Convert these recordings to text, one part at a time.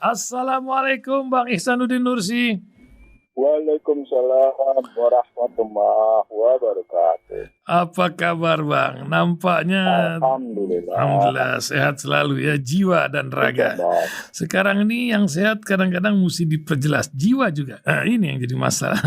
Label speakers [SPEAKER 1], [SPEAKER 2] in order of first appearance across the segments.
[SPEAKER 1] Assalamualaikum Bang Ihsanuddin Nursi.
[SPEAKER 2] Waalaikumsalam warahmatullahi wabarakatuh.
[SPEAKER 1] Apa kabar Bang? Nampaknya
[SPEAKER 2] Alhamdulillah.
[SPEAKER 1] Alhamdulillah sehat selalu ya, jiwa dan raga. Sekarang ini yang sehat kadang-kadang mesti diperjelas, jiwa juga. Ini yang jadi masalah.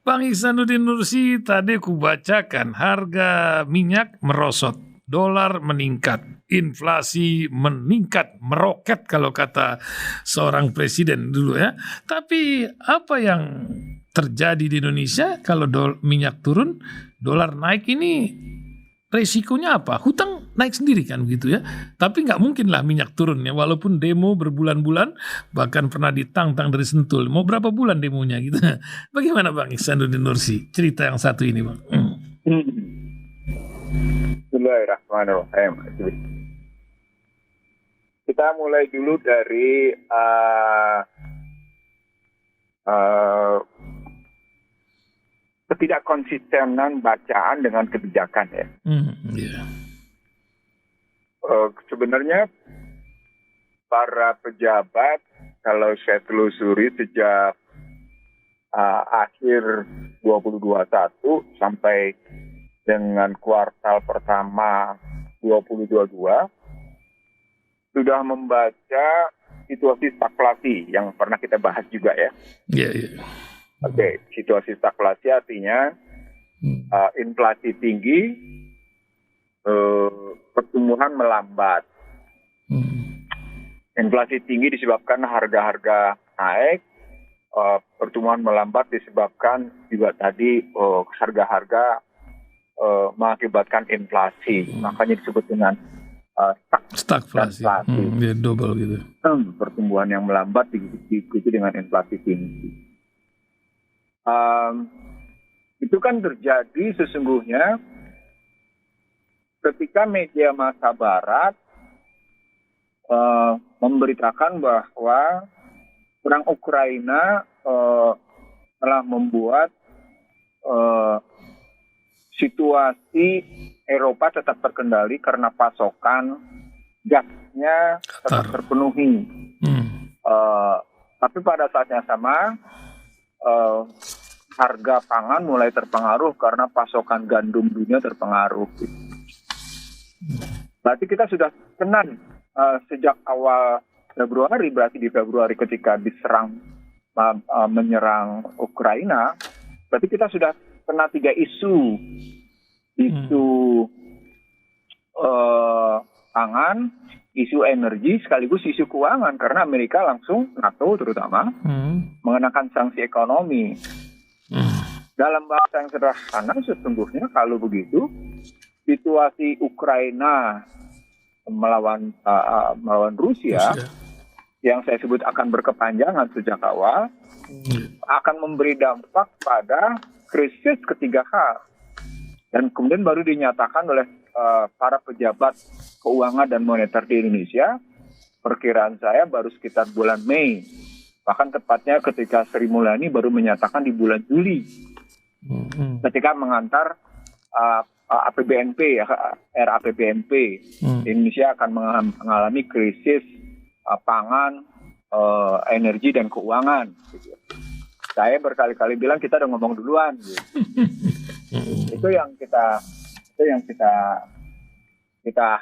[SPEAKER 1] Bang Ihsanuddin Nursi, tadi aku bacakan harga minyak merosot, dolar meningkat, inflasi meningkat, meroket kalau kata seorang presiden dulu ya. Tapi apa yang terjadi di Indonesia kalau minyak turun, dolar naik, ini resikonya apa? Hutang naik sendiri kan begitu ya. Tapi nggak mungkin lah minyak turun ya, walaupun demo berbulan-bulan, bahkan pernah ditantang dari Sentul. Mau berapa bulan demonya gitu. Bagaimana Bang Ihsanuddin Nursi cerita yang satu ini Bang?
[SPEAKER 2] Bismillahirrahmanirrahim. Kita mulai dulu dari ketidakkonsistenan bacaan dengan kebijakan ya. Sebenarnya para pejabat, kalau saya telusuri sejak akhir 2021 sampai dengan kuartal pertama 2022 sudah membaca situasi stagflasi yang pernah kita bahas juga ya. Oke, situasi stagflasi artinya inflasi tinggi, pertumbuhan melambat. Inflasi tinggi disebabkan harga-harga naik, pertumbuhan melambat disebabkan juga tadi harga-harga mengakibatkan inflasi. Makanya disebut dengan stagflasi.
[SPEAKER 1] Double gitu.
[SPEAKER 2] Pertumbuhan yang melambat diikuti dengan inflasi tinggi. Itu kan terjadi sesungguhnya ketika media massa barat memberitakan bahwa perang Ukraina telah membuat situasi Eropa tetap terkendali karena pasokan gasnya tetap terpenuhi. Tapi pada saat yang sama harga pangan mulai terpengaruh karena pasokan gandum dunia terpengaruh. Berarti kita sudah kena sejak awal Februari, berarti di Februari ketika menyerang Ukraina, berarti kita sudah kena 3 isu. Isu pangan, isu energi, sekaligus isu keuangan, karena Amerika langsung, NATO terutama, mengenakan sanksi ekonomi. Dalam bahasa yang sederhana, sesungguhnya kalau begitu, situasi Ukraina melawan Rusia, yang saya sebut akan berkepanjangan sejak awal, akan memberi dampak pada krisis ketiga hal. Dan kemudian baru dinyatakan oleh para pejabat keuangan dan moneter di Indonesia, perkiraan saya baru sekitar bulan Mei. Bahkan tepatnya ketika Sri Mulyani baru menyatakan di bulan Juli. Ketika mengantar APBNP, RAPBNP, Indonesia akan mengalami krisis pangan, energi, dan keuangan. Saya berkali-kali bilang kita udah ngomong duluan. Itu yang kita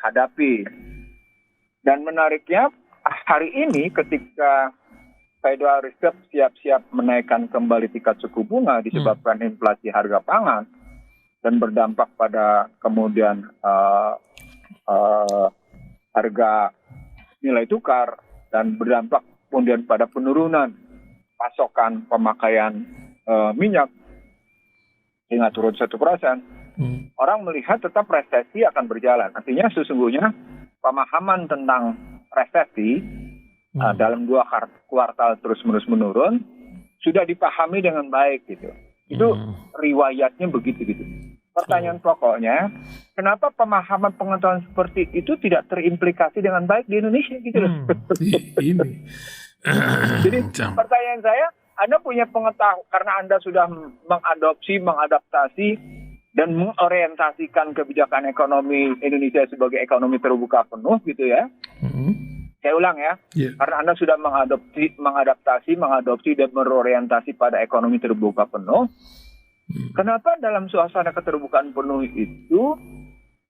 [SPEAKER 2] hadapi. Dan menariknya hari ini ketika Federal Reserve siap-siap menaikkan kembali tingkat suku bunga disebabkan inflasi harga pangan dan berdampak pada kemudian harga nilai tukar dan berdampak kemudian pada penurunan pasokan pemakaian minyak hingga turun 1%. Orang melihat tetap resesi akan berjalan. Artinya sesungguhnya pemahaman tentang resesi dalam 2 kuartal terus-menerus menurun sudah dipahami dengan baik gitu. Itu riwayatnya begitu gitu. Pertanyaan pokoknya, kenapa pemahaman pengetahuan seperti itu tidak terimplikasi dengan baik di Indonesia gitu loh. Jadi pertanyaan saya, Anda punya pengetahuan karena Anda sudah mengadaptasi dan mengorientasikan kebijakan ekonomi Indonesia sebagai ekonomi terbuka penuh gitu ya. Saya ulang ya, karena Anda sudah mengadopsi dan berorientasi pada ekonomi terbuka penuh. Kenapa dalam suasana keterbukaan penuh itu,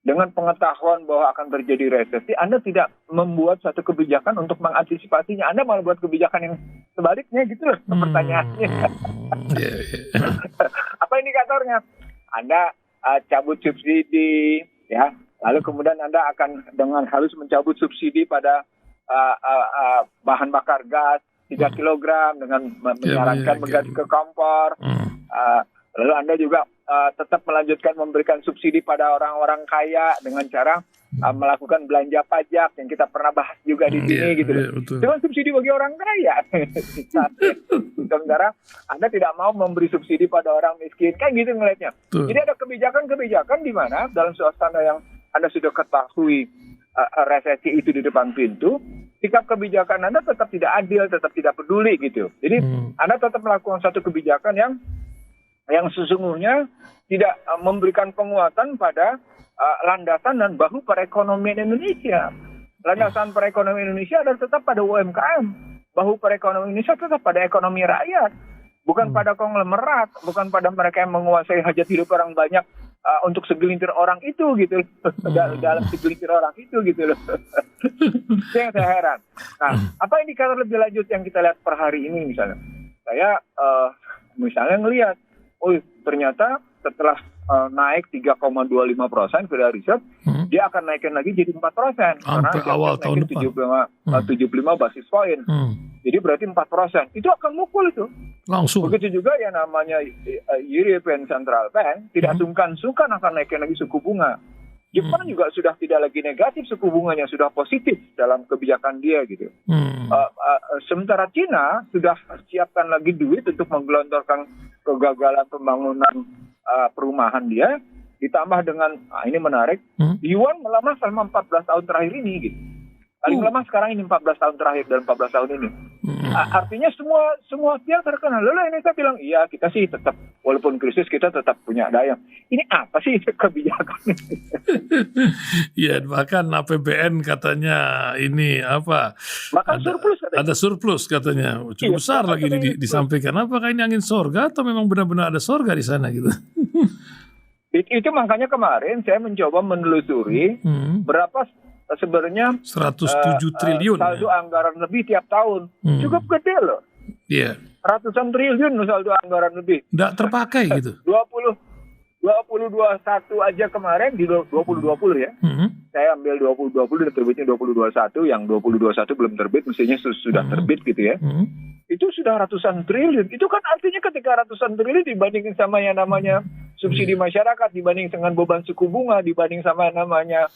[SPEAKER 2] dengan pengetahuan bahwa akan terjadi resesi, Anda tidak membuat satu kebijakan untuk mengantisipasinya? Anda malah buat kebijakan yang sebaliknya gitu loh, pertanyaannya. Apa indikatornya? Anda cabut subsidi, ya, lalu kemudian Anda akan dengan halus mencabut subsidi pada bahan bakar gas 3 kg dengan menyarankan mengganti ke kompor. Lalu Anda juga tetap melanjutkan memberikan subsidi pada orang-orang kaya dengan cara melakukan belanja pajak yang kita pernah bahas juga di sini gitu. Dengan subsidi bagi orang kaya. Sementara Anda tidak mau memberi subsidi pada orang miskin, kan gitu ngelihatnya. Jadi ada kebijakan-kebijakan di mana dalam suasana yang Anda sudah ketahui resesi itu di depan pintu, sikap kebijakan Anda tetap tidak adil, tetap tidak peduli gitu. Jadi Anda tetap melakukan satu kebijakan yang sesungguhnya tidak memberikan penguatan pada landasan dan bahu perekonomian Indonesia. Landasan perekonomian Indonesia adalah tetap pada UMKM. Bahu perekonomian Indonesia tetap pada ekonomi rakyat. Bukan pada konglomerat, bukan pada mereka yang menguasai hajat hidup orang banyak untuk segelintir orang itu gitu. Dalam segelintir orang itu gitu loh. Itu yang saya heran. Nah, apa indikator lebih lanjut yang kita lihat per hari ini misalnya? Saya misalnya ngelihat, ternyata setelah naik 3,25% Federal Reserve, dia akan naikkan lagi jadi 4%.
[SPEAKER 1] Sampai awal tahun depan.
[SPEAKER 2] 75 basis poin. Jadi berarti 4%. Itu akan mukul itu.
[SPEAKER 1] Langsung.
[SPEAKER 2] Begitu juga yang namanya European Central Bank tidak sungkan-sungkan akan naikkan lagi suku bunga. Jepang juga sudah tidak lagi negatif suku bunganya, sudah positif dalam kebijakan dia gitu. Sementara Cina sudah siapkan lagi duit untuk menggelontorkan kegagalan pembangunan perumahan dia, ditambah dengan ini menarik, yuan melemah selama 14 tahun terakhir ini gitu. Paling lemah sekarang ini 14 tahun terakhir dan 14 tahun ini. Artinya semua pihak terkena. Lalu Indonesia bilang, iya kita sih tetap, walaupun krisis kita tetap punya daya. Ini apa sih kebijakan?
[SPEAKER 1] Iya, bahkan APBN katanya ini apa?
[SPEAKER 2] Bahkan surplus katanya.
[SPEAKER 1] Ada surplus katanya. Cukup besar lagi disampaikan. Apakah ini angin sorga atau memang benar-benar ada sorga di sana gitu?
[SPEAKER 2] Itu makanya kemarin saya mencoba menelusuri berapa sebenarnya
[SPEAKER 1] 107 triliun
[SPEAKER 2] saldo anggaran lebih tiap tahun. Cukup gede loh.
[SPEAKER 1] Iya.
[SPEAKER 2] Ratusan triliun saldo anggaran lebih.
[SPEAKER 1] Nggak terpakai gitu.
[SPEAKER 2] 2021 aja kemarin di 2020 ya. Saya ambil 2020 dan terbitnya 2021, yang 2021 belum terbit, mestinya sudah terbit gitu ya. Itu sudah ratusan triliun. Itu kan artinya ketika ratusan triliun dibandingin sama yang namanya subsidi masyarakat, dibanding dengan beban suku bunga, dibanding sama namanya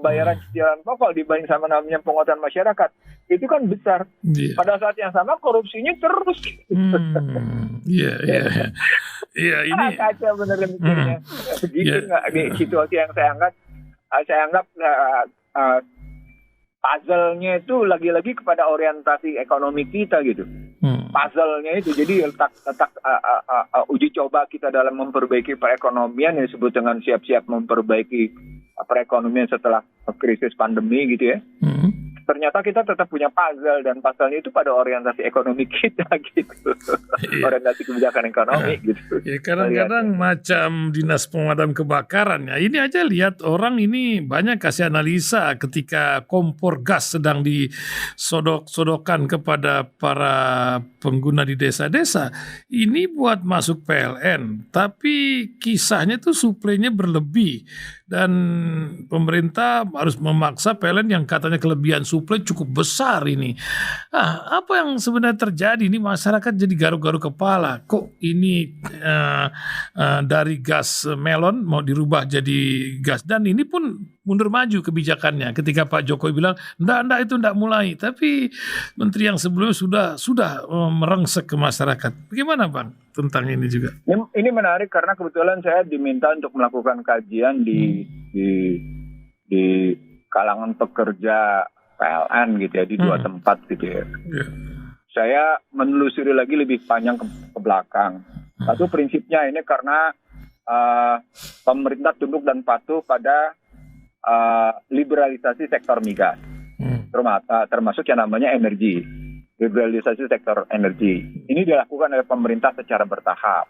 [SPEAKER 2] bayaran cicilan pokok, dibanding sama namanya penguatan masyarakat, itu kan besar. Pada saat yang sama korupsinya terus.
[SPEAKER 1] Iya, ini
[SPEAKER 2] kacau bener mikirnya. Begitu nggak di situasi yang saya anggap puzzle-nya itu lagi-lagi kepada orientasi ekonomi kita gitu. Puzzle-nya itu jadi letak uji coba kita dalam memperbaiki perekonomian yang disebut dengan siap-siap memperbaiki perekonomian setelah krisis pandemi gitu ya. Ternyata kita tetap punya puzzle, dan puzzle itu pada orientasi ekonomi kita gitu. Orientasi kebijakan ekonomi gitu.
[SPEAKER 1] Ya, kadang-kadang macam dinas pemadam kebakaran ya. Ini aja lihat orang ini banyak kasih analisa ketika kompor gas sedang disodok-sodokkan kepada para pengguna di desa-desa. Ini buat masuk PLN, tapi kisahnya tuh suplainya berlebih. Dan pemerintah harus memaksa PLN yang katanya kelebihan suplai cukup besar ini. Apa yang sebenarnya terjadi? Ini masyarakat jadi garuk-garuk kepala. Kok ini dari gas melon mau dirubah jadi gas? Dan ini pun mundur maju kebijakannya. Ketika Pak Jokowi bilang, enggak itu enggak mulai. Tapi menteri yang sebelumnya sudah merengsek ke masyarakat. Bagaimana Bang tentang ini juga?
[SPEAKER 2] Ini menarik karena kebetulan saya diminta untuk melakukan kajian di kalangan pekerja PLN gitu ya, di dua tempat gitu ya. Saya menelusuri lagi lebih panjang ke belakang. Satu, prinsipnya ini karena pemerintah tunduk dan patuh pada liberalisasi sektor migas. termasuk yang namanya energi, liberalisasi sektor energi. Ini dilakukan oleh pemerintah secara bertahap.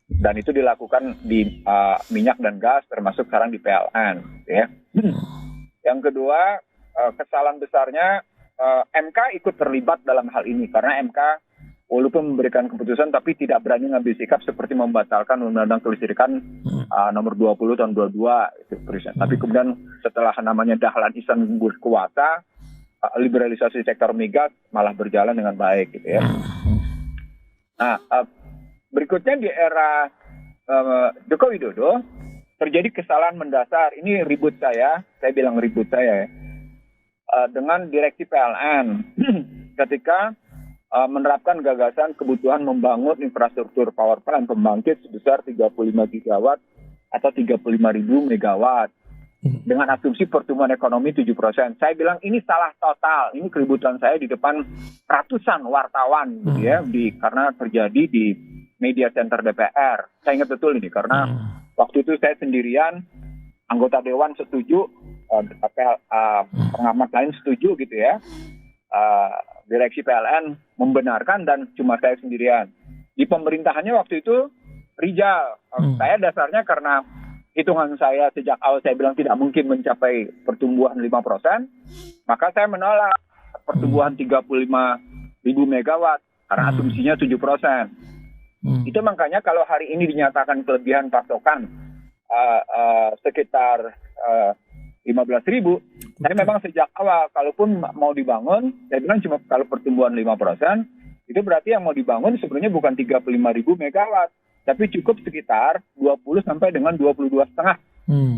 [SPEAKER 2] Dan itu dilakukan di minyak dan gas, termasuk sekarang di PLN. Ya. Yang kedua, kesalahan besarnya MK ikut terlibat dalam hal ini, karena MK walaupun memberikan keputusan tapi tidak berani ngambil sikap seperti membatalkan Undang-Undang Kelistrikan nomor 20 tahun 22 itu. Tapi kemudian setelah namanya Dahlan Iskan berkuasa, liberalisasi sektor migas malah berjalan dengan baik gitu ya. Nah, berikutnya di era Joko Widodo terjadi kesalahan mendasar. Ini ribut saya bilang ribut saya ya. Dengan direksi PLN ketika menerapkan gagasan kebutuhan membangun infrastruktur power plant pembangkit sebesar 35 gigawatt atau 35.000 megawatt dengan asumsi pertumbuhan ekonomi 7%. Saya bilang ini salah total. Ini keributan saya di depan ratusan wartawan gitu ya, karena terjadi di media center DPR. Saya ingat betul ini karena waktu itu saya sendirian, anggota dewan setuju, pengamat lain setuju gitu ya. Direksi PLN membenarkan dan cuma saya sendirian. Di pemerintahannya waktu itu Rijal. Saya dasarnya karena hitungan saya sejak awal saya bilang tidak mungkin mencapai pertumbuhan 5%, maka saya menolak pertumbuhan 35.000 megawatt karena asumsinya 7%. Itu makanya kalau hari ini dinyatakan kelebihan pasokan sekitar 15.000. Saya memang sejak awal, kalaupun mau dibangun, saya bilang cuma kalau pertumbuhan 5%, itu berarti yang mau dibangun sebenarnya bukan 35.000 megawatt, tapi cukup sekitar 20 sampai dengan 22,5,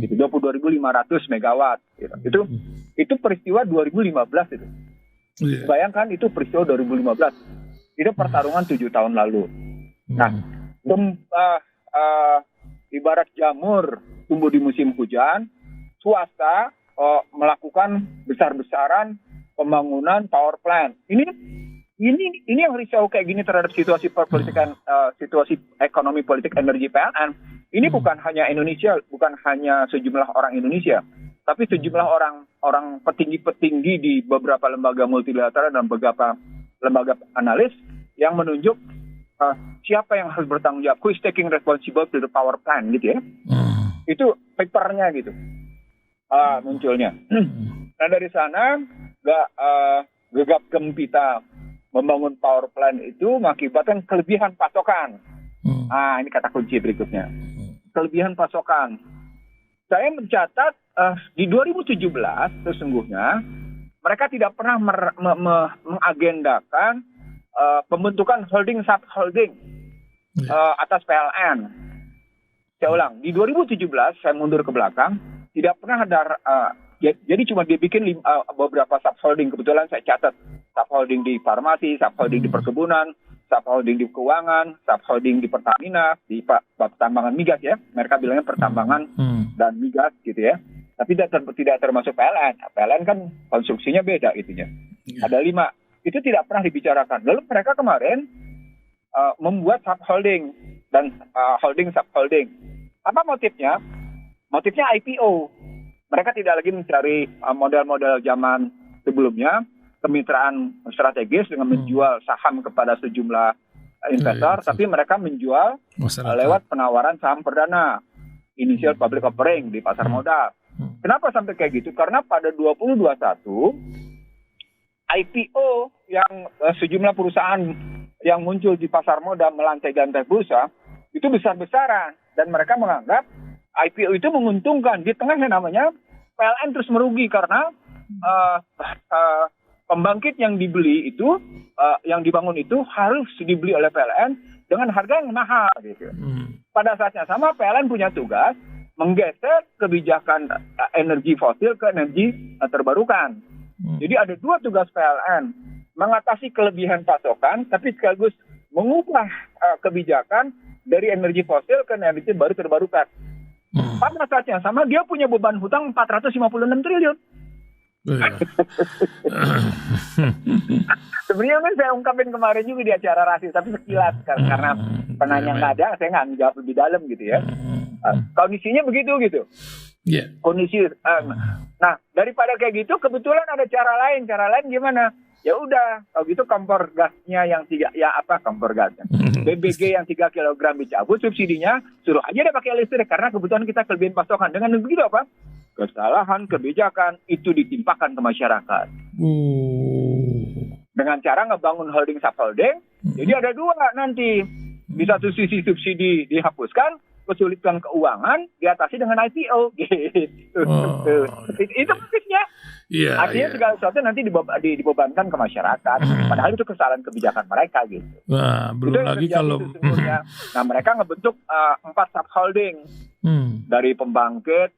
[SPEAKER 2] gitu, 22.500 megawatt. Gitu. Itu peristiwa 2015 itu. Bayangkan itu peristiwa 2015. Itu pertarungan 7 tahun lalu. Nah, ibarat jamur tumbuh di musim hujan, swasta melakukan besar-besaran pembangunan power plant. Ini yang risau kayak gini terhadap situasi politikan, situasi ekonomi politik energi PLN. Ini bukan hanya Indonesia, bukan hanya sejumlah orang Indonesia, tapi sejumlah orang petinggi-petinggi di beberapa lembaga multilateral dan beberapa lembaga analis yang menunjuk siapa yang harus bertanggung jawab, who is taking responsible to the power plant gitu ya. Itu papernya gitu. Munculnya. Nah dari sana gegap gempita membangun power plant itu mengakibatkan kelebihan pasokan. Ini kata kunci berikutnya. Kelebihan pasokan. Saya mencatat di 2017 sesungguhnya mereka tidak pernah mengagendakan pembentukan holding subholding atas PLN. Saya ulang, di 2017 saya mundur ke belakang. Tidak pernah ada, jadi cuma dia bikin beberapa subholding. Kebetulan saya catat subholding di farmasi, subholding di perkebunan, subholding di keuangan, subholding di Pertamina, di pertambangan migas ya. Mereka bilangnya pertambangan dan migas gitu ya. Tapi tidak termasuk PLN. PLN kan konstruksinya beda itunya. Ada 5. Itu tidak pernah dibicarakan. Lalu mereka kemarin membuat subholding dan holding subholding. Apa motifnya? Motifnya IPO. Mereka tidak lagi mencari model-model zaman sebelumnya, kemitraan strategis dengan menjual saham kepada sejumlah investor, tapi mereka menjual lewat penawaran saham perdana, initial public offering di pasar modal. Kenapa sampai kayak gitu? Karena pada 2021 IPO yang sejumlah perusahaan yang muncul di pasar modal melantai-lantai bursa itu besar-besaran dan mereka menganggap IPO itu menguntungkan. Di tengah yang namanya PLN terus merugi karena pembangkit yang dibeli itu, yang dibangun itu harus dibeli oleh PLN dengan harga yang mahal. Gitu. Pada saat yang sama PLN punya tugas menggeser kebijakan energi fosil ke energi terbarukan. Jadi ada 2 tugas PLN, mengatasi kelebihan pasokan, tapi sekaligus mengubah kebijakan dari energi fosil ke energi baru terbarukan. Pada saat yang sama dia punya beban hutang 456 triliun. Sebenarnya kan saya ungkapin kemarin juga di acara rasis, tapi sekilas karena penanya nggak ada, saya nggak menjawab lebih dalam gitu ya. Kondisinya begitu gitu.
[SPEAKER 1] Yeah.
[SPEAKER 2] Kondisi. Nah, daripada kayak gitu, kebetulan ada cara lain. Cara lain gimana? Ya udah, kalau gitu kompor gasnya yang kompor gasnya. BBG yang 3 kilogram dicabut subsidinya, suruh aja deh pakai listrik karena kebutuhan kita kelebihan pasokan. Dengan begitu apa? Kesalahan kebijakan itu ditimpakan ke masyarakat. Dengan cara ngebangun holding subholding, jadi ada dua nanti. Di satu sisi subsidi dihapuskan, kesulitan keuangan diatasi dengan IPO gitu. Itu maksudnya.
[SPEAKER 1] Yeah,
[SPEAKER 2] artinya segala sesuatu nanti dibebankan ke masyarakat. Padahal itu kesalahan kebijakan mereka gitu.
[SPEAKER 1] Wah, belum lagi kalau
[SPEAKER 2] nah, mereka ngebentuk 4 subholding dari pembangkit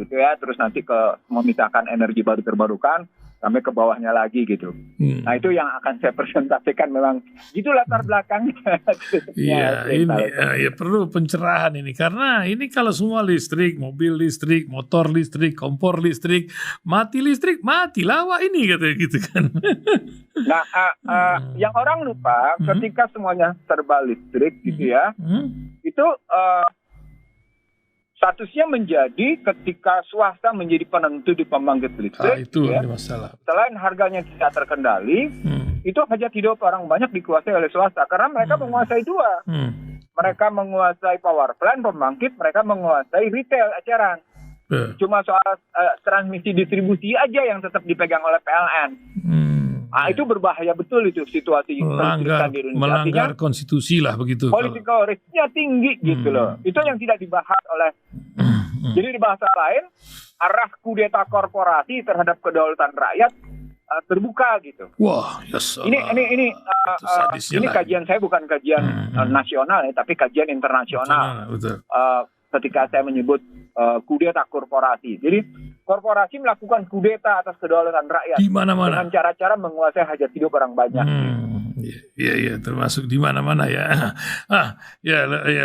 [SPEAKER 2] gitu ya, terus nanti ke memisahkan energi baru terbarukan sampai ke bawahnya lagi gitu. Nah, itu yang akan saya presentasikan, memang gitu latar belakangnya.
[SPEAKER 1] Iya, ini ya perlu pencerahan ini karena ini kalau semua listrik, mobil listrik, motor listrik, kompor listrik, mati lawa ini katanya gitu kan.
[SPEAKER 2] Nah, yang orang lupa ketika semuanya serba listrik gitu ya, itu statusnya menjadi ketika swasta menjadi penentu di pembangkit listrik.
[SPEAKER 1] Itu
[SPEAKER 2] ya.
[SPEAKER 1] masalah.
[SPEAKER 2] Selain harganya tidak terkendali, itu hajat hidup orang banyak dikuasai oleh swasta karena mereka menguasai dua. Mereka menguasai power plant, pembangkit, mereka menguasai retail, eceran. Cuma soal transmisi distribusi aja yang tetap dipegang oleh PLN. Itu berbahaya betul itu situasi
[SPEAKER 1] melanggar konstitusi lah begitu.
[SPEAKER 2] Political risk-nya tinggi gitu loh. Itu yang tidak dibahas oleh. Jadi di bahasa lain, arah kudeta korporasi terhadap kedaulatan rakyat terbuka gitu.
[SPEAKER 1] Wah, yes.
[SPEAKER 2] Ini kajian saya bukan kajian nasional ya, tapi kajian internasional.
[SPEAKER 1] Betul.
[SPEAKER 2] Ketika saya menyebut kudeta korporasi. Jadi korporasi melakukan kudeta atas kedaulatan rakyat
[SPEAKER 1] di mana-mana
[SPEAKER 2] dengan cara-cara menguasai hajat hidup orang banyak.
[SPEAKER 1] Iya, termasuk di mana-mana ya.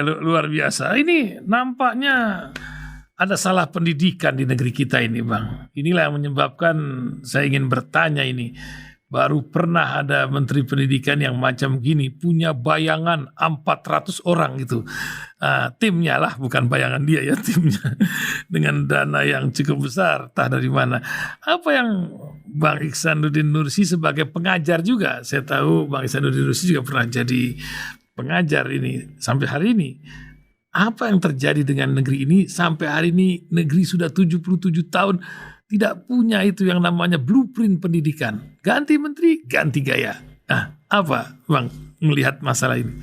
[SPEAKER 1] Luar biasa. Ini nampaknya ada salah pendidikan di negeri kita ini, Bang. Inilah yang menyebabkan saya ingin bertanya ini. Baru pernah ada menteri pendidikan yang macam gini, punya bayangan 400 orang gitu. Timnya lah, bukan bayangan dia ya, timnya. Dengan dana yang cukup besar, entah dari mana. Apa yang Bang Ihsanuddin Nursi sebagai pengajar juga, saya tahu Bang Ihsanuddin Nursi juga pernah jadi pengajar ini sampai hari ini. Apa yang terjadi dengan negeri ini sampai hari ini? Negeri sudah 77 tahun tidak punya itu yang namanya blueprint pendidikan. Ganti menteri, ganti gaya. Apa Bang melihat masalah ini?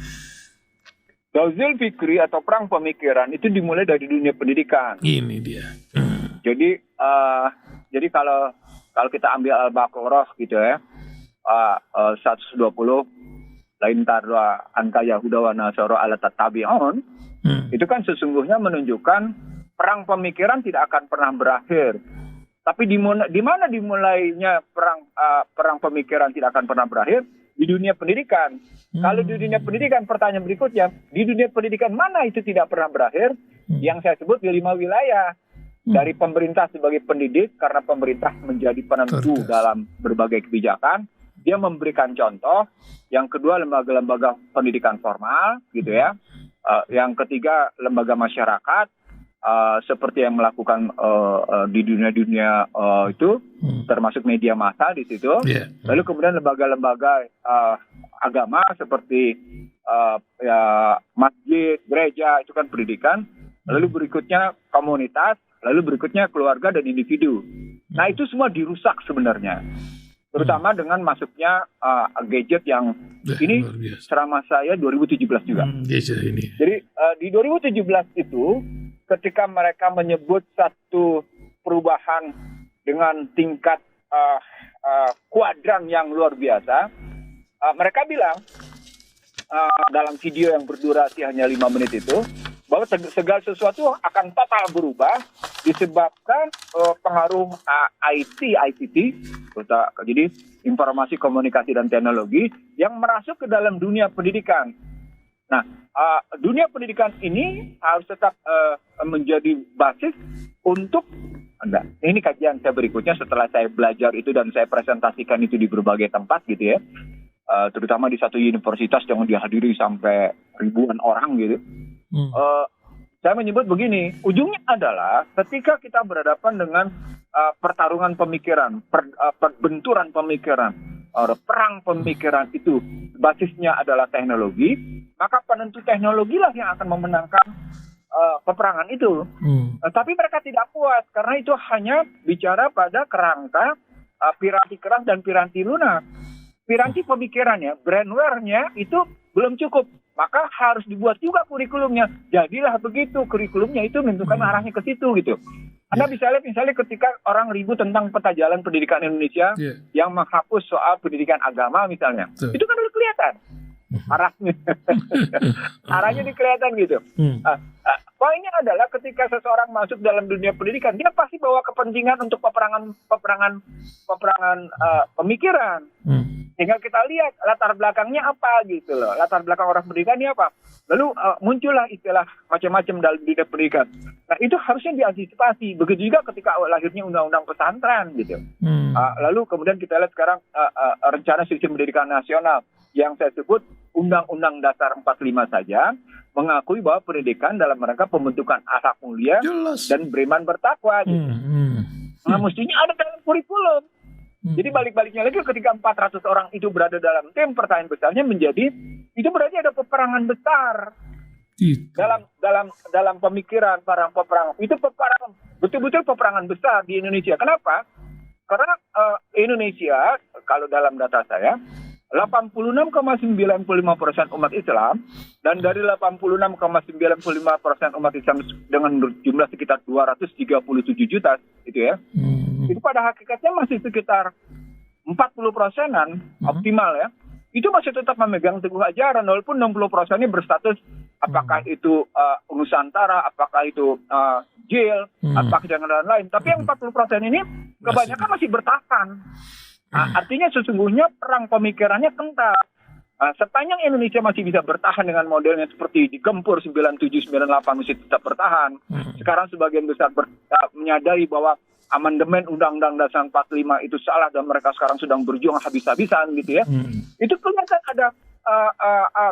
[SPEAKER 2] Ghazul Fikri atau perang pemikiran itu dimulai dari dunia pendidikan.
[SPEAKER 1] Ini dia.
[SPEAKER 2] Jadi kalau kita ambil Al-Baqarah gitu ya, 120 lain tarwa anta Yahuda wa Nasara ala tattabi'un. Itu kan sesungguhnya menunjukkan perang pemikiran tidak akan pernah berakhir. Tapi di mana dimulainya perang pemikiran tidak akan pernah berakhir? Di dunia pendidikan. Kalau di dunia pendidikan, pertanyaan berikutnya, di dunia pendidikan mana itu tidak pernah berakhir? Yang saya sebut di 5 wilayah. Dari pemerintah sebagai pendidik, karena pemerintah menjadi penentu dalam berbagai kebijakan. Dia memberikan contoh. Yang kedua, lembaga-lembaga pendidikan formal, gitu ya. Yang ketiga, lembaga masyarakat. Seperti yang melakukan di dunia-dunia itu, termasuk media massa di situ. Lalu kemudian lembaga-lembaga agama seperti masjid, gereja, itu kan pendidikan. Lalu berikutnya komunitas, lalu berikutnya keluarga dan individu. Nah, itu semua dirusak sebenarnya. Terutama dengan masuknya gadget yang ini selama saya 2017 juga. Jadi di 2017 itu ketika mereka menyebut satu perubahan dengan tingkat kuadran yang luar biasa, mereka bilang dalam video yang berdurasi hanya 5 menit itu, bahwa segala sesuatu akan total berubah disebabkan pengaruh ICT, jadi informasi komunikasi dan teknologi yang masuk ke dalam dunia pendidikan. Nah, dunia pendidikan ini harus tetap menjadi basis untuk ini kajian saya berikutnya setelah saya belajar itu dan saya presentasikan itu di berbagai tempat gitu ya, terutama di satu universitas yang dihadiri sampai ribuan orang gitu. Saya menyebut begini, ujungnya adalah ketika kita berhadapan dengan pertarungan pemikiran, benturan pemikiran, perang pemikiran itu basisnya adalah teknologi, maka penentu teknologilah yang akan memenangkan peperangan itu. Tapi mereka tidak puas karena itu hanya bicara pada kerangka piranti keras dan piranti lunak. Piranti pemikirannya, brainware-nya itu belum cukup. Maka harus dibuat juga kurikulumnya. Jadilah begitu, kurikulumnya itu menentukan arahnya ke situ gitu. Anda bisa lihat misalnya ketika orang ribut tentang peta jalan pendidikan Indonesia yang menghapus soal pendidikan agama misalnya. Itu kan udah kelihatan arahnya. Arahnya kelihatan gitu. Poinnya adalah ketika seseorang masuk dalam dunia pendidikan, dia pasti bawa kepentingan untuk peperangan pemikiran. Tinggal kita lihat latar belakangnya apa gitu loh. Latar belakang orang pendidikan ini apa. Lalu muncullah istilah macam-macam dalam dunia pendidikan. Nah itu harusnya diantisipasi. Begitu juga ketika lahirnya undang-undang pesantren gitu. Lalu kemudian kita lihat sekarang rencana sistem pendidikan nasional yang saya sebut Undang-Undang Dasar 45 saja mengakui bahwa pendidikan dalam rangka pembentukan akhlak mulia dan beriman bertakwa gitu. Nah mestinya ada dalam kurikulum. Jadi balik-baliknya lagi ketika 400 orang itu berada dalam tim, pertanyaan besarnya menjadi itu berarti ada peperangan besar dalam pemikiran para peperang. Itu betul-betul peperangan besar di Indonesia. Kenapa? Karena Indonesia kalau dalam data saya 86,95% umat Islam, dan dari 86,95% umat Islam dengan jumlah sekitar 237 juta itu ya, itu pada hakikatnya masih sekitar 40%-an optimal ya. Itu masih tetap memegang teguh ajaran walaupun 60%-nya berstatus apakah itu Nusantara, apakah itu jail, apakah dengan lain-lain. Tapi yang 40% ini kebanyakan masih bertahan. Artinya sesungguhnya perang pemikirannya kental. Sepanjang Indonesia masih bisa bertahan dengan modelnya seperti di Gempur 97-98 masih tetap bertahan. Sekarang sebagian besar menyadari bahwa amandemen Undang-Undang Dasar 45 itu salah dan mereka sekarang sedang berjuang habis-habisan gitu ya. Itu kelihatan ada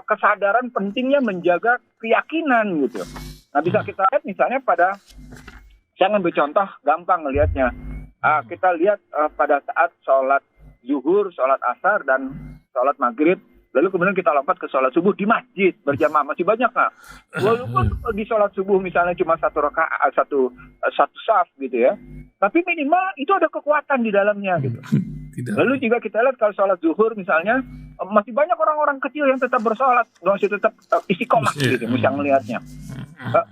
[SPEAKER 2] kesadaran pentingnya menjaga keyakinan gitu. Nah bisa kita lihat misalnya pada, saya ngambil contoh gampang ngelihatnya. Kita lihat pada saat sholat zuhur, sholat asar, dan sholat maghrib, lalu kemudian kita lompat ke sholat subuh di masjid berjamaah masih banyak nggak? Walaupun di sholat subuh misalnya cuma satu rakaat, satu saf gitu ya, tapi minimal itu ada kekuatan di dalamnya gitu. Lalu juga kita lihat kalau sholat zuhur misalnya masih banyak orang-orang kecil yang tetap bersolat, masih tetap istiqomah gitu, misalnya melihatnya.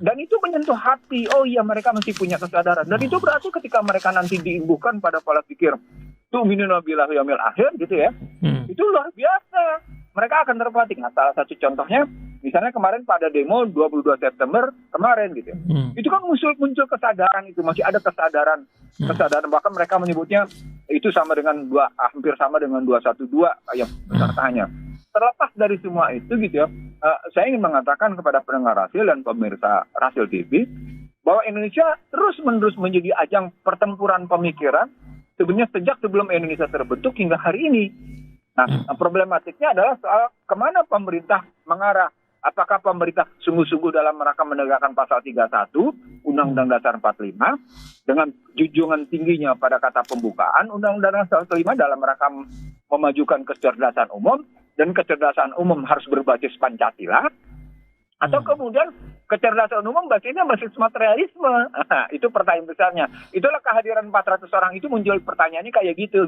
[SPEAKER 2] Dan itu menyentuh hati. Oh iya, mereka masih punya kesadaran. Dan itu berarti ketika mereka nanti diimbuhkan pada pola pikir tu'minuna billahi yaumil akhir gitu ya, itu luar biasa. Mereka akan terpelatih. Nah, salah satu contohnya misalnya kemarin pada demo 22 September kemarin gitu. Itu kan muncul kesadaran, itu masih ada kesadaran bahkan mereka menyebutnya itu sama dengan hampir sama dengan 212 yang pesertanya. Terlepas dari semua itu gitu ya, saya ingin mengatakan kepada pendengar Rasil dan pemirsa Rasil TV bahwa Indonesia terus-menerus menjadi ajang pertempuran pemikiran sebenarnya sejak sebelum Indonesia terbentuk hingga hari ini. Nah, problematiknya adalah soal kemana pemerintah mengarah. Apakah pemerintah sungguh-sungguh dalam rangka menegakkan pasal 31 Undang-Undang Dasar 45 dengan junjungan tingginya pada kata pembukaan Undang-Undang Dasar 45 dalam rangka memajukan kecerdasan umum, dan kecerdasan umum harus berbasis Pancasila, atau kemudian kecerdasan umum basisnya basis materialisme. Itu pertanyaan besarnya. Itulah kehadiran 400 orang itu muncul pertanyaannya kayak gitu.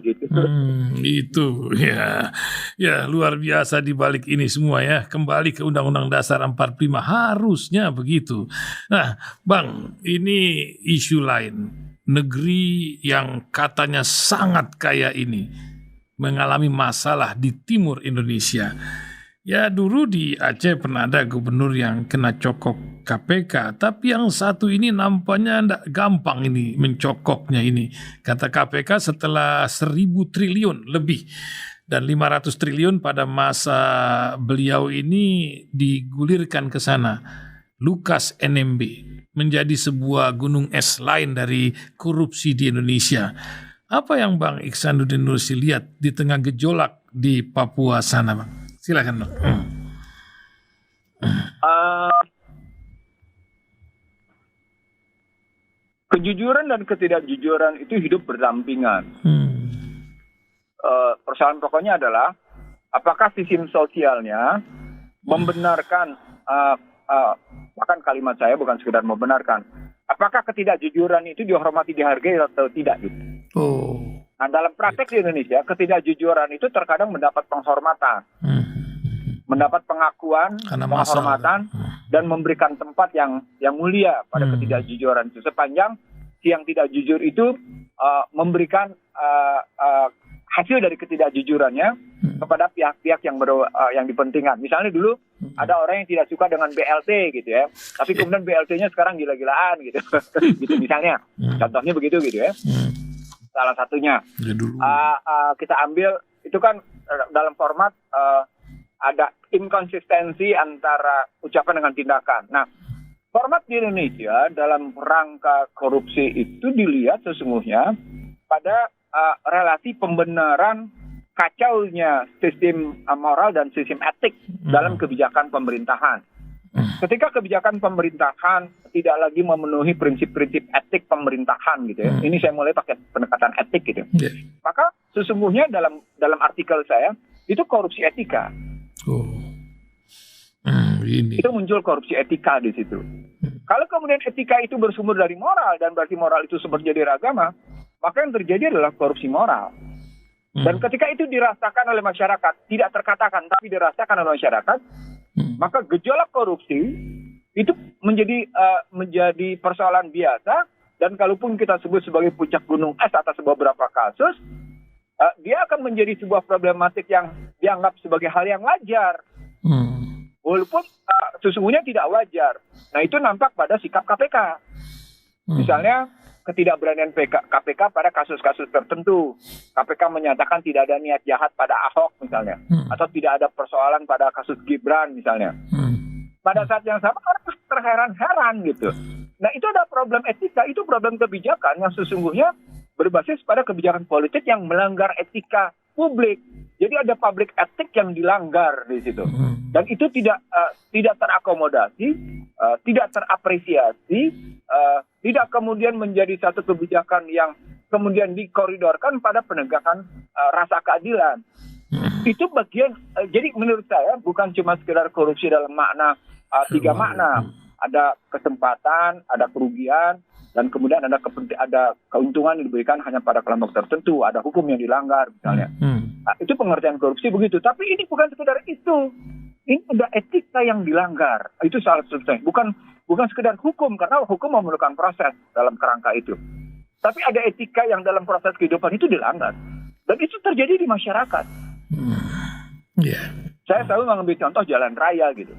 [SPEAKER 1] Itu ya luar biasa di balik ini semua ya. Kembali ke Undang-Undang Dasar 45 harusnya begitu. Nah, Bang, ini isu lain. Negeri yang katanya sangat kaya ini mengalami masalah di timur Indonesia. Ya dulu di Aceh pernah ada gubernur yang kena cokok KPK, tapi yang satu ini nampaknya tidak gampang ini mencokoknya ini. Kata KPK setelah 1.000 triliun lebih dan 500 triliun pada masa beliau ini digulirkan ke sana. Lukas NMB menjadi sebuah gunung es lain dari korupsi di Indonesia. Apa yang Bang Iksanuddin Nursi lihat di tengah gejolak di Papua sana, Bang? Silakan, Bang.
[SPEAKER 2] kejujuran dan ketidakjujuran itu hidup berdampingan. Persoalan pokoknya adalah apakah sistem sosialnya membenarkan, bahkan kalimat saya bukan sekedar membenarkan, apakah ketidakjujuran itu dihormati, dihargai atau tidak gitu. Nah, dalam praktek di Indonesia, ketidakjujuran itu terkadang mendapat penghormatan, mendapat pengakuan, penghormatan, dan memberikan tempat yang mulia pada ketidakjujuran itu. Sepanjang yang tidak jujur itu memberikan hasil dari ketidakjujurannya kepada pihak-pihak yang dipentingkan. Misalnya dulu ada orang yang tidak suka dengan BLT gitu ya, tapi kemudian BLT-nya sekarang gila-gilaan gitu, gitu misalnya. Contohnya begitu gitu ya. Salah satunya kita ambil itu kan dalam format ada inkonsistensi antara ucapan dengan tindakan. Nah, format di Indonesia dalam rangka korupsi itu dilihat sesungguhnya pada relasi pembenaran kacaunya sistem moral dan sistem etik dalam kebijakan pemerintahan. Ketika kebijakan pemerintahan tidak lagi memenuhi prinsip-prinsip etik pemerintahan gitu ya. Ini saya mulai pakai pendekatan etik gitu. Maka sesungguhnya dalam artikel saya itu korupsi etika. Itu muncul korupsi etika di situ. Kalau kemudian etika itu bersumber dari moral dan berarti moral itu sumber dari agama, maka yang terjadi adalah korupsi moral. Dan ketika itu dirasakan oleh masyarakat, tidak terkatakan tapi dirasakan oleh masyarakat, maka gejolak korupsi itu menjadi persoalan biasa. Dan kalaupun kita sebut sebagai puncak gunung es atas beberapa kasus, dia akan menjadi sebuah problematik yang dianggap sebagai hal yang wajar, walaupun sesungguhnya tidak wajar. Nah, itu nampak pada sikap KPK. Misalnya ketidakberanian KPK pada kasus-kasus tertentu. KPK menyatakan tidak ada niat jahat pada Ahok misalnya, atau tidak ada persoalan pada kasus Gibran misalnya. Pada saat yang sama orang terheran-heran gitu. Nah, itu ada problem etika, itu problem kebijakan yang sesungguhnya berbasis pada kebijakan politik yang melanggar etika publik. Jadi ada public etik yang dilanggar di situ. Dan itu tidak terakomodasi, tidak terapresiasi, tidak kemudian menjadi satu kebijakan yang kemudian dikoridorkan pada penegakan rasa keadilan. Itu bagian, jadi menurut saya bukan cuma sekedar korupsi dalam makna tiga makna. Ada kesempatan, ada kerugian, dan kemudian ada keuntungan yang diberikan hanya pada kelompok tertentu, ada hukum yang dilanggar misalnya. Nah, itu pengertian korupsi begitu. Tapi ini bukan sekedar itu. Ini ada etika yang dilanggar. Itu salah satunya. Bukan sekedar hukum, karena hukum memerlukan proses dalam kerangka itu. Tapi ada etika yang dalam proses kehidupan itu dilanggar. Dan itu terjadi di masyarakat. Saya selalu mengambil contoh jalan raya gitu.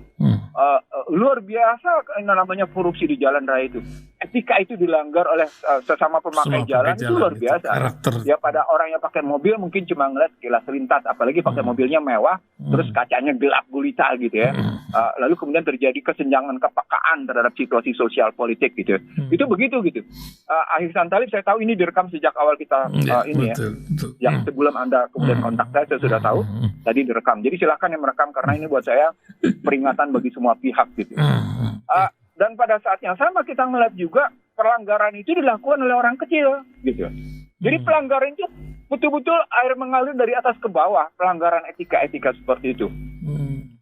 [SPEAKER 2] Luar biasa namanya korupsi di jalan raya itu. Etika itu dilanggar oleh sesama pemakai jalan itu luar biasa. Ya, pada orang yang pakai mobil mungkin cuma ngeliat sekilas selintas, apalagi pakai mobilnya mewah, terus kacanya gelap gulita gitu ya. Lalu kemudian terjadi kesenjangan kepekaan terhadap situasi sosial politik gitu. Itu begitu gitu. Ahsan Talib saya tahu ini direkam sejak awal kita betul. Yang sebelum Anda kemudian kontak saya sudah tahu tadi direkam. Jadi silakan yang merekam karena ini buat saya peringatan bagi semua pihak gitu. Dan pada saat yang sama kita melihat juga pelanggaran itu dilakukan oleh orang kecil gitu. Jadi pelanggaran itu betul-betul air mengalir dari atas ke bawah, pelanggaran etika seperti itu.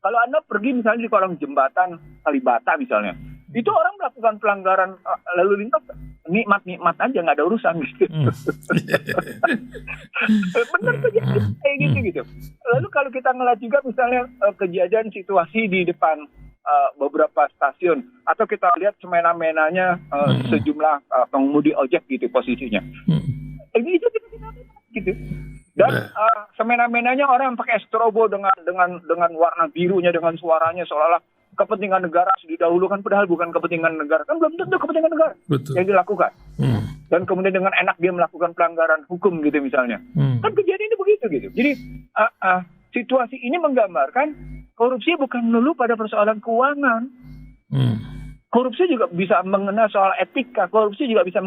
[SPEAKER 2] Kalau Anda pergi misalnya di kolong jembatan Kalibata misalnya, itu orang melakukan pelanggaran lalu lintas nikmat aja, nggak ada urusan gitu. Benar kejadian kayak gitu. Lalu kalau kita ngeliat juga misalnya kejadian situasi di depan beberapa stasiun, atau kita lihat semena-menanya sejumlah pengemudi ojek gitu posisinya. Ini itu gitu. Dan semena-menanya orang pakai strobo dengan warna birunya, dengan suaranya seolah-olah kepentingan negara didahulukan, padahal bukan kepentingan negara. Kan belum tentu kepentingan negara yang dilakukan. Dan kemudian dengan enak dia melakukan pelanggaran hukum gitu misalnya. Kan kejadian itu begitu gitu. Jadi situasi ini menggambarkan korupsi bukan melulu pada persoalan keuangan. Korupsi juga bisa mengenal soal etika. Korupsi juga bisa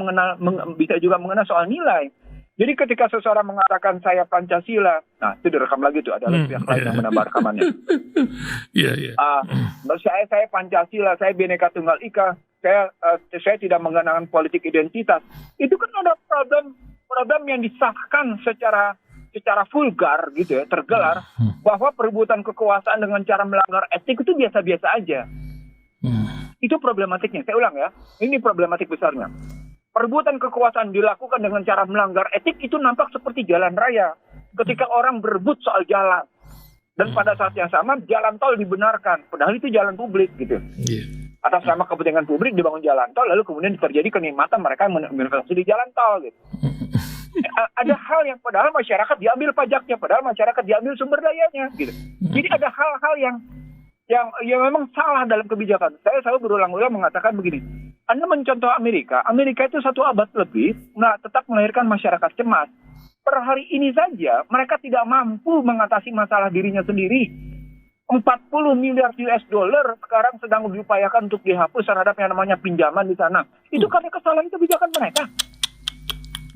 [SPEAKER 2] juga mengenal soal nilai. Jadi ketika seseorang mengatakan saya Pancasila, nah itu direkam lagi tuh, ada pihak lain yang menambah rekamannya. Saya Pancasila, saya Bhinneka Tunggal Ika, saya tidak mengenangkan politik identitas. Itu kan ada problem yang disahkan secara vulgar gitu ya, tergelar bahwa perebutan kekuasaan dengan cara melanggar etik itu biasa-biasa aja. Itu problematiknya. Saya ulang ya, ini problematik besarnya. Perebutan kekuasaan dilakukan dengan cara melanggar etik itu nampak seperti jalan raya. Ketika orang berebut soal jalan. Dan pada saat yang sama jalan tol dibenarkan. Padahal itu jalan publik gitu. Atas nama kepentingan publik dibangun jalan tol, lalu kemudian terjadi kenikmatan mereka berinvestasi di jalan tol gitu. Ada hal yang padahal masyarakat diambil pajaknya, padahal masyarakat diambil sumber dayanya gitu. Jadi ada hal-hal yang memang salah dalam kebijakan. Saya selalu berulang-ulang mengatakan begini. Anda mencontoh Amerika itu 1 abad lebih, tetap melahirkan masyarakat cemas. Per hari ini saja mereka tidak mampu mengatasi masalah dirinya sendiri. 40 miliar US dollar sekarang sedang diupayakan untuk dihapus terhadap yang namanya pinjaman di sana. Itu karena kesalahan kebijakan mereka.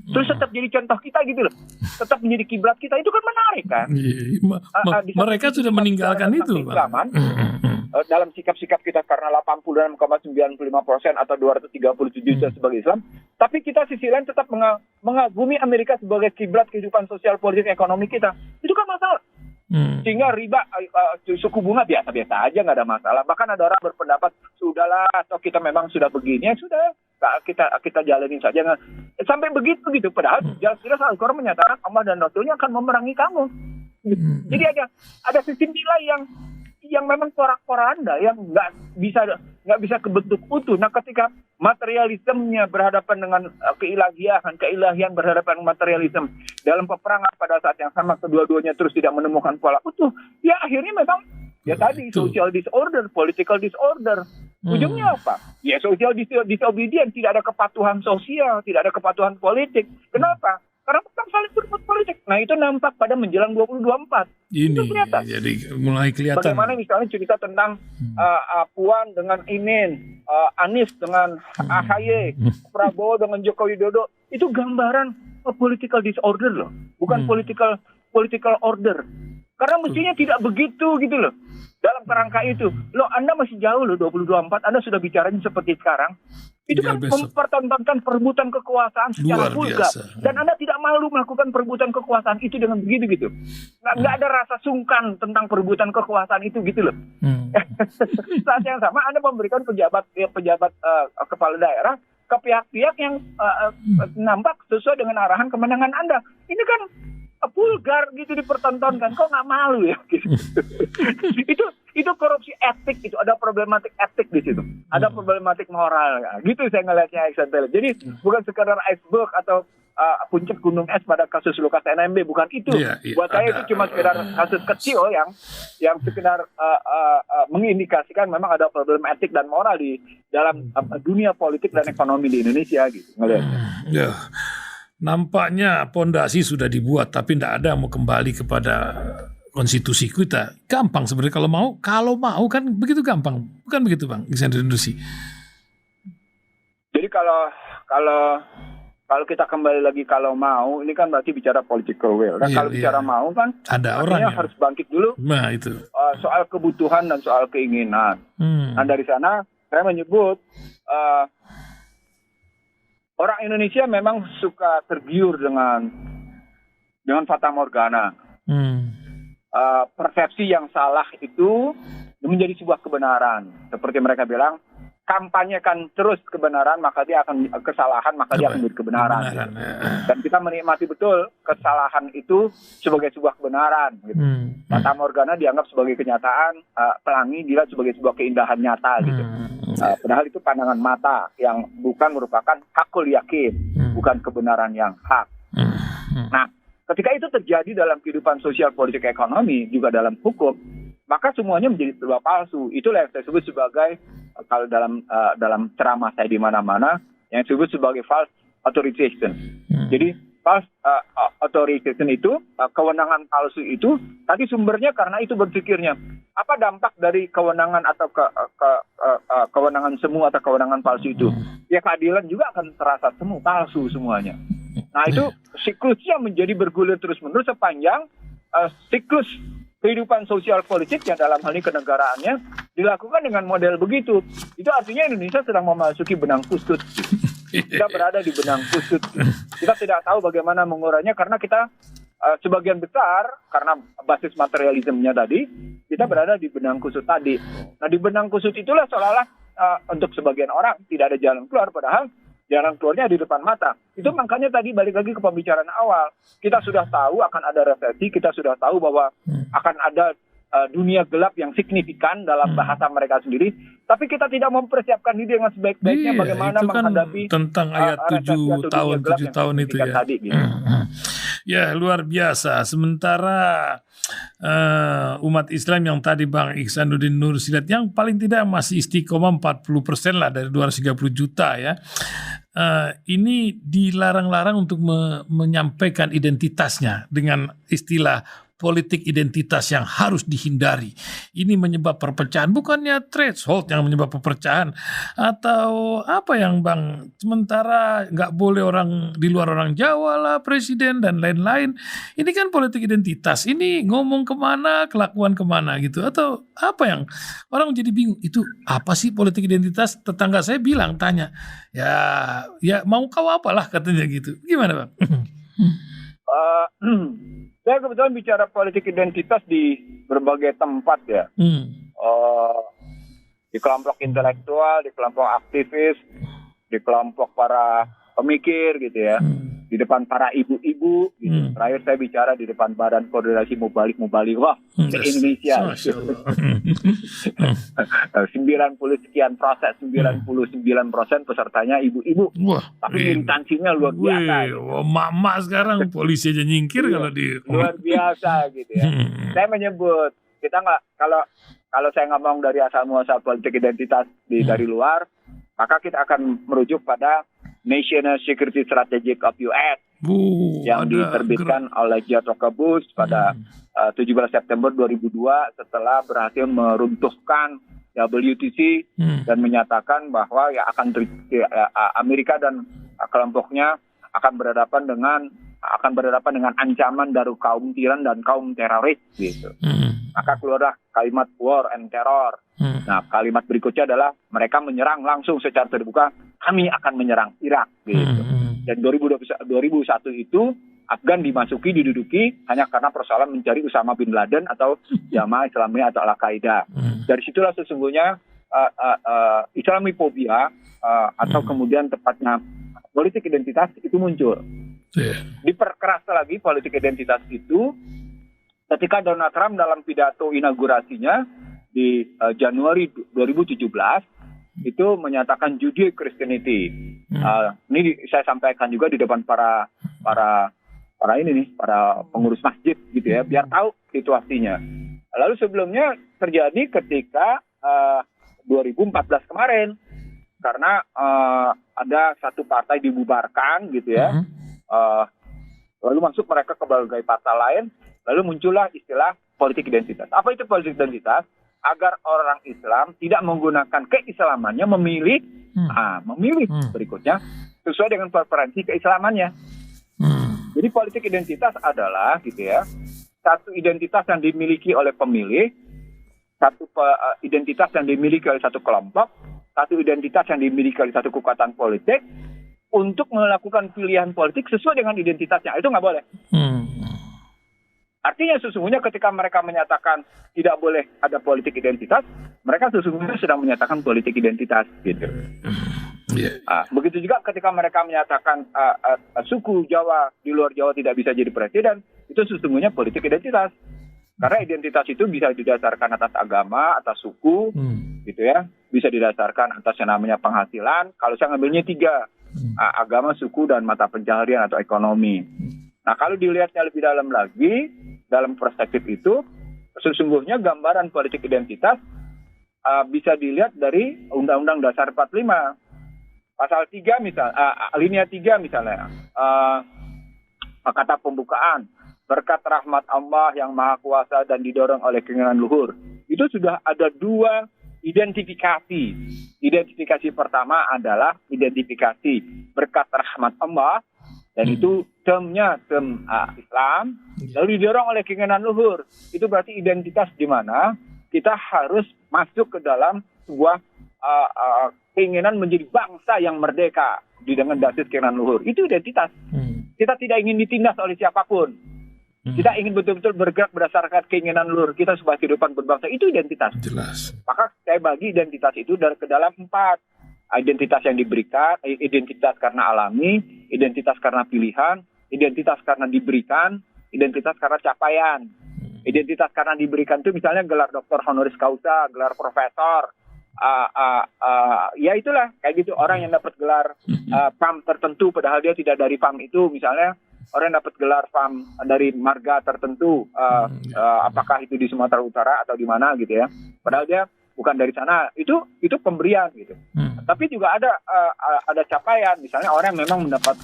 [SPEAKER 2] Terus tetap jadi contoh kita gitu loh. Tetap menjadi kiblat kita. Itu kan menarik kan.
[SPEAKER 1] Mereka sudah meninggalkan itu, Bang.
[SPEAKER 2] Dalam sikap-sikap kita karena 86,95% atau 237 juta sebagai Islam. Tapi kita sisi lain tetap mengagumi Amerika sebagai kiblat kehidupan sosial politik ekonomi kita. Itu kan masalah. Sehingga riba, suku bunga biasa-biasa aja, nggak ada masalah. Bahkan ada orang berpendapat, sudahlah, atau kita memang sudah begini, ya sudah, kita jalanin saja. Sampai begitu gitu. Padahal jelas-jelas Al-Quran menyatakan Allah dan Rasulnya akan memerangi kamu. Jadi ada sistem nilai yang memang porak-poranda, yang nggak bisa kebentuk utuh. Nah, ketika materialismenya berhadapan dengan keilahian berhadapan dengan materialisme dalam peperangan pada saat yang sama, kedua-duanya terus tidak menemukan pola utuh, ya akhirnya memang tadi social disorder, political disorder. Ujungnya apa? Ya social disobedience, tidak ada kepatuhan sosial, tidak ada kepatuhan politik. Kenapa? Karena tetap saling berbuat politik. Nah, itu nampak pada menjelang 2024.
[SPEAKER 1] Ini jadi mulai kelihatan.
[SPEAKER 2] Bagaimana misalnya cerita tentang Puan dengan Imin, Anies dengan AHY, Prabowo dengan Joko Widodo. Itu gambaran political disorder loh. Bukan political order. Karena mestinya tidak begitu gitu loh. Dalam kerangka itu. Loh, Anda masih jauh loh 2024. Anda sudah bicaranya seperti sekarang. Itu kan mempertontonkan perebutan kekuasaan secara vulgar. Dan Anda tidak malu melakukan perebutan kekuasaan itu dengan begitu gitu. Nggak ada rasa sungkan tentang perebutan kekuasaan itu gitu loh. Saat yang sama Anda memberikan pejabat kepala daerah ke pihak-pihak yang nampak sesuai dengan arahan kemenangan Anda. Ini kan vulgar gitu dipertontonkan. Kok nggak malu ya? Gitu. Itu korupsi etik, itu ada problematik etik di situ. Ada problematik moral. Ya. Gitu saya ngelihatnya XNTL. Jadi bukan sekadar iceberg atau puncak gunung es pada kasus Lukas NMB, bukan itu. Buat saya itu cuma sekedar kasus kecil yang sekedar mengindikasikan memang ada problem etik dan moral di dalam dunia politik dan ekonomi di Indonesia gitu ngelihatnya.
[SPEAKER 1] Nampaknya pondasi sudah dibuat, tapi tidak ada mau kembali kepada konstitusi kita. Gampang sebenarnya kalau mau kan begitu gampang, bukan begitu Bang Alexander Nursi?
[SPEAKER 2] Jadi kalau kita kembali lagi kalau mau, ini kan berarti bicara political will. Nah, kalau bicara mau kan
[SPEAKER 1] ada orang
[SPEAKER 2] harus bangkit dulu.
[SPEAKER 1] Nah, itu
[SPEAKER 2] soal kebutuhan dan soal keinginan. Nah, dari sana saya menyebut orang Indonesia memang suka tergiur dengan fata morgana. Persepsi yang salah itu menjadi sebuah kebenaran. Seperti mereka bilang, kampanyekan terus kebenaran, maka dia akan kesalahan, maka dia akan menjadi kebenaran. Dan kita menikmati betul kesalahan itu sebagai sebuah kebenaran. Gitu. Fata morgana dianggap sebagai kenyataan, pelangi dilihat sebagai sebuah keindahan nyata. Gitu. Padahal itu pandangan mata yang bukan merupakan hakul yakin, bukan kebenaran yang hak. Nah, ketika itu terjadi dalam kehidupan sosial, politik, ekonomi, juga dalam hukum, maka semuanya menjadi serba palsu. Itulah yang saya sebut sebagai, kalau dalam ceramah saya di mana-mana, yang disebut sebagai false authorization. Jadi false authorization itu, kewenangan palsu itu, tadi sumbernya karena itu berpikirnya, apa dampak dari kewenangan atau kewenangan semu atau kewenangan palsu itu? Ya keadilan juga akan terasa semu, palsu semuanya. Nah itu siklusnya menjadi bergulir terus-menerus sepanjang siklus kehidupan sosial politik yang dalam hal ini kenegaraannya dilakukan dengan model begitu, itu artinya Indonesia sedang memasuki benang kusut. Kita berada di benang kusut. Kita tidak tahu bagaimana mengurainya karena kita sebagian besar karena basis materialismenya tadi, kita berada di benang kusut tadi. Nah, di benang kusut itulah seolah-olah untuk sebagian orang tidak ada jalan keluar, padahal jalan keluarnya di depan mata. Itu makanya tadi balik lagi ke pembicaraan awal. Kita sudah tahu akan ada resesi, kita sudah tahu bahwa akan ada dunia gelap yang signifikan dalam bahasa mereka sendiri, tapi kita tidak mempersiapkan diri dengan sebaik-baiknya bagaimana
[SPEAKER 1] itu kan
[SPEAKER 2] menghadapi
[SPEAKER 1] tentang ayat 7 tahun itu ya.
[SPEAKER 2] Tadi, gitu.
[SPEAKER 1] Ya, luar biasa. Sementara umat Islam yang tadi Bang Ihsanuddin Nursilat yang paling tidak masih istiqomah 40% lah dari 230 juta ya. Ini dilarang-larang untuk menyampaikan identitasnya dengan istilah politik identitas yang harus dihindari. Ini menyebab perpecahan, bukannya threshold yang menyebab perpecahan atau apa yang Bang, sementara nggak boleh orang di luar orang Jawa lah presiden dan lain-lain. Ini kan politik identitas, ini ngomong kemana, kelakuan kemana gitu, atau apa yang orang jadi bingung, itu apa sih politik identitas? Tetangga saya bilang, tanya, ya mau kau apalah katanya gitu. Gimana Bang?
[SPEAKER 2] Saya kebetulan bicara politik identitas di berbagai tempat ya. Di kelompok intelektual, di kelompok aktivis, di kelompok para pemikir gitu ya. Di depan para ibu-ibu gitu. Terakhir saya bicara di depan Badan Koordinasi Mubalik wah se-Indonesia. 99% pesertanya ibu-ibu.
[SPEAKER 1] Wah,
[SPEAKER 2] tapi militansinya luar biasa.
[SPEAKER 1] Mak-mak sekarang polisi aja nyingkir kalau di
[SPEAKER 2] luar biasa gitu ya. Saya menyebut kita nggak, kalau saya ngomong dari asal muasal politik identitas dari luar, maka kita akan merujuk pada National Security Strategy of US yang diterbitkan oleh George Bush pada 17 September 2002 setelah berhasil meruntuhkan WTC dan menyatakan bahwa Amerika dan kelompoknya akan berhadapan dengan ancaman dari kaum tiran dan kaum teroris gitu. Maka keluarlah kalimat war and terror. Nah, kalimat berikutnya adalah mereka menyerang langsung secara terbuka, kami akan menyerang Irak gitu. Dan 2001 itu Afgan diduduki hanya karena persoalan mencari Usama bin Laden atau Jamaah Islamiyah atau Al-Qaeda. Dari situlah sesungguhnya Islamophobia atau kemudian tepatnya politik identitas itu muncul. Diperkeras lagi politik identitas itu ketika Donald Trump dalam pidato inaugurasinya di Januari 2017 itu menyatakan Judeo-Christianity. Ini saya sampaikan juga di depan para pengurus masjid gitu ya, biar tahu situasinya. Lalu sebelumnya terjadi ketika 2014 kemarin karena ada satu partai dibubarkan gitu ya. Lalu masuk mereka ke berbagai partai lain, lalu muncullah istilah politik identitas. Apa itu politik identitas? Agar orang Islam tidak menggunakan keislamannya memilih berikutnya sesuai dengan preferensi keislamannya. Jadi politik identitas adalah gitu ya, satu identitas yang dimiliki oleh pemilih, satu identitas yang dimiliki oleh satu kelompok, satu identitas yang dimiliki oleh satu kekuatan politik untuk melakukan pilihan politik sesuai dengan identitasnya. Itu nggak boleh. Artinya sesungguhnya ketika mereka menyatakan tidak boleh ada politik identitas, mereka sesungguhnya sedang menyatakan politik identitas gitu. Begitu juga ketika mereka menyatakan suku Jawa di luar Jawa tidak bisa jadi presiden, itu sesungguhnya politik identitas. Karena identitas itu bisa didasarkan atas agama, atas suku, gitu ya. Bisa didasarkan atas yang namanya penghasilan. Kalau saya ngambilnya 3, agama, suku, dan mata pencaharian atau ekonomi. Nah, kalau dilihatnya lebih dalam lagi, dalam perspektif itu, sesungguhnya gambaran politik identitas bisa dilihat dari Undang-Undang Dasar 45. Pasal 3 alinea 3 misalnya, kata pembukaan, berkat rahmat Allah yang maha kuasa dan didorong oleh keinginan luhur. Itu sudah ada 2 identifikasi. Identifikasi pertama adalah identifikasi berkat rahmat Allah, dan itu term Islam, lalu didorong oleh keinginan luhur. Itu berarti identitas di mana kita harus masuk ke dalam sebuah keinginan menjadi bangsa yang merdeka dengan dasar keinginan luhur. Itu identitas. Kita tidak ingin ditindas oleh siapapun. Kita ingin betul-betul bergerak berdasarkan keinginan luhur kita sebuah kehidupan berbangsa. Itu identitas.
[SPEAKER 1] Jelas.
[SPEAKER 2] Maka saya bagi identitas itu ke dalam 4. Identitas yang diberikan, identitas karena alami, identitas karena pilihan, identitas karena diberikan, identitas karena capaian. Identitas karena diberikan itu misalnya gelar doktor honoris causa, gelar profesor, ya itulah kayak gitu, orang yang dapat gelar PAM tertentu padahal dia tidak dari PAM itu, misalnya orang yang dapat gelar PAM dari marga tertentu, apakah itu di Sumatera Utara atau di mana gitu ya, padahal dia bukan dari sana, itu pemberian gitu. Tapi juga ada capaian, misalnya orang yang memang mendapat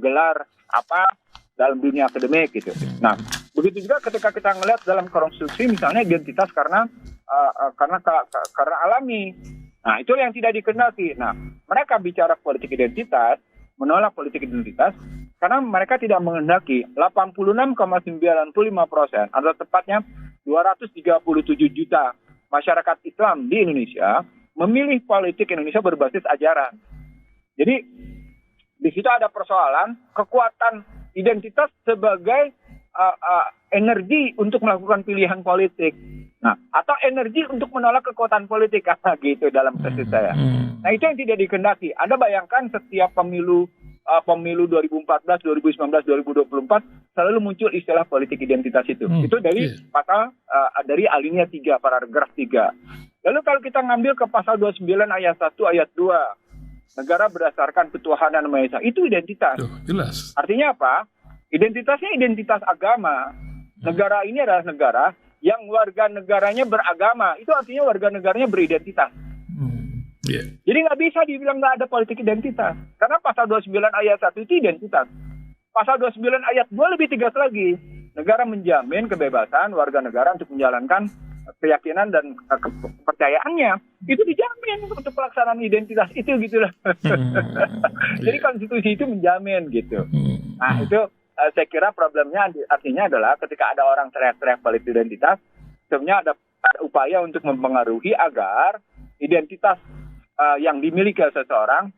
[SPEAKER 2] gelar apa dalam dunia akademik gitu. Nah, begitu juga ketika kita ngelihat dalam konstruksi misalnya identitas karena alami. Nah, itu yang tidak dikendaki. Nah, mereka bicara politik identitas, menolak politik identitas karena mereka tidak menghendaki 86,95% atau tepatnya 237 juta masyarakat Islam di Indonesia memilih politik Indonesia berbasis ajaran. Jadi di situ ada persoalan kekuatan identitas sebagai energi untuk melakukan pilihan politik. Nah, atau energi untuk menolak kekuatan politik gitu dalam tesis saya. Nah, itu yang tidak dikehendaki. Anda bayangkan setiap pemilu 2014, 2019, 2024 selalu muncul istilah politik identitas itu. Itu dari pasal dari alinea 3 paragraf 3. Lalu kalau kita ngambil ke pasal 29 ayat 1 ayat 2, negara berdasarkan ketuhanan Maha Esa, itu identitas.
[SPEAKER 1] Jelas.
[SPEAKER 2] Artinya apa? Identitasnya identitas agama. Negara ini adalah negara yang warga negaranya beragama. Itu artinya warga negaranya beridentitas. Jadi nggak bisa dibilang nggak ada politik identitas. Karena pasal 29 ayat 1 itu identitas. Pasal 29 ayat 2 lebih tegas lagi. Negara menjamin kebebasan warga negara untuk menjalankan keyakinan dan kepercayaannya. Itu dijamin untuk pelaksanaan identitas itu gitulah. Jadi konstitusi itu menjamin gitu. Nah, itu saya kira problemnya artinya adalah ketika ada orang teriak-teriak politik identitas, sebenarnya ada upaya untuk mempengaruhi agar identitas yang dimiliki seseorang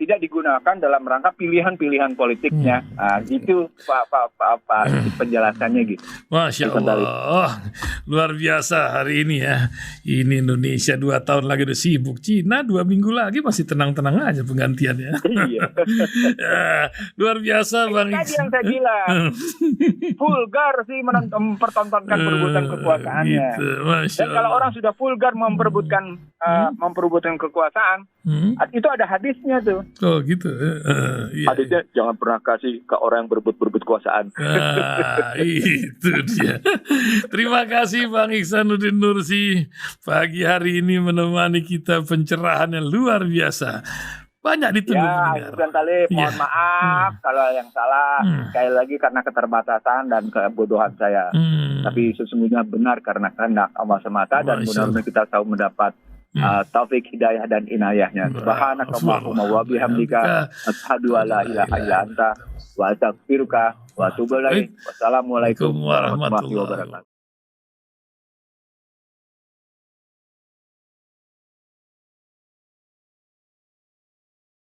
[SPEAKER 2] tidak digunakan dalam rangka pilihan-pilihan politiknya. Gitu Pak penjelasannya gitu.
[SPEAKER 1] Masya Allah, luar biasa hari ini ya. Ini Indonesia 2 tahun lagi udah sibuk. Cina 2 minggu lagi masih tenang-tenang aja penggantiannya.
[SPEAKER 2] Iya.
[SPEAKER 1] Luar biasa Bang.
[SPEAKER 2] Tadi yang saya bilang, vulgar sih mempertontonkan perbuatan kekuasaannya.
[SPEAKER 1] Gitu,
[SPEAKER 2] dan kalau orang sudah vulgar memperebutkan kekuasaan, itu ada hadisnya tuh.
[SPEAKER 1] Oh gitu. Iya.
[SPEAKER 2] Hadisnya jangan pernah kasih ke orang yang berebut kekuasaan.
[SPEAKER 1] Itu dia. Terima kasih Bang Ihsanuddin Nursi pagi hari ini menemani kita pencerahan yang luar biasa. Banyak ditunggu pendengar.
[SPEAKER 2] Ya, Talib, mohon maaf kalau yang salah. Sekali lagi karena keterbatasan dan kebodohan saya. Tapi sesungguhnya benar karena kehendak Allah semata dan mudah-mudahan kita tahu mendapat taufik hidayah dan inayahnya. Subhanakallahumma wa bihamdika asyhadu an la ilaha illa anta wa astaghfiruka wa atubu ilaik. Wassalamualaikum warahmatullahi wabarakatuh.